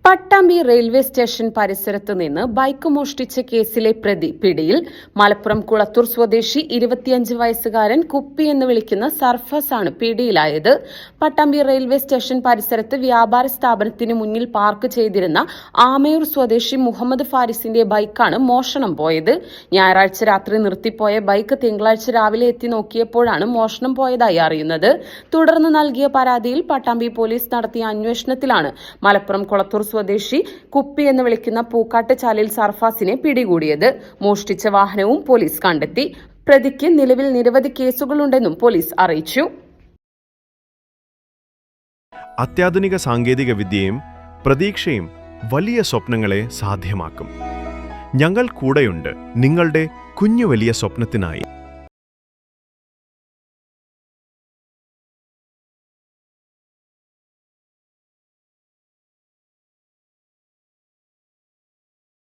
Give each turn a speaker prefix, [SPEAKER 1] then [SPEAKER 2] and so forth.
[SPEAKER 1] Pattambi railway station പരിസരത്ത് നിന്ന് bike മോഷ്ടിച്ച കേസിലെ പ്രതി പിടിയിൽ. മലപ്പുറം കുളത്തൂർ സ്വദേശി 25 വയസ്സുകാരൻ കുപ്പി എന്ന് വിളിക്കുന്ന സർഫസ് ആണ് പിടിയിലായത്. പട്ടാമ്പി റെയിൽവേ സ്റ്റേഷൻ പരിസരത്ത് വ്യാപാര സ്ഥാപനത്തിന് മുന്നിൽ പാർക്ക് ചെയ്തിരുന്ന ആമയൂർ സ്വദേശി മുഹമ്മദ് ഫാരിസിന്റെ ബൈക്കാണ് മോഷണം പോയത്. ഞായറാഴ്ച രാത്രി നിർത്തിപ്പോയ ബൈക്ക് തിങ്കളാഴ്ച രാവിലെ എത്തി നോക്കിയപ്പോഴാണ് മോഷണം പോയതായി അറിയുന്നത്. തുടർന്ന് നൽകിയ പരാതിയിൽ പട്ടാമ്പി പോലീസ് നടത്തിയ അന്വേഷണത്തിലാണ് മലപ്പുറം കുളത്തൂർ സ്വദേശി കുപ്പി എന്ന് വിളിക്കുന്ന പൂക്കാട്ടുചാലിൽ സർഫാസിനെ പിടികൂടിയത്. മോഷ്ടിച്ച വാഹനവും പോലീസ് കണ്ടെത്തി. പ്രതിക്ക് നിലവിൽ നിരവധി കേസുകളുണ്ടെന്നും പോലീസ് അറിയിച്ചു.
[SPEAKER 2] അത്യാധുനിക സാങ്കേതിക വിദ്യയും പ്രതീക്ഷയും വലിയ സ്വപ്നങ്ങളെ സാധ്യമാക്കും. ഞങ്ങൾ കൂടെയുണ്ട് നിങ്ങളുടെ കുഞ്ഞു വലിയ സ്വപ്നത്തിനായി.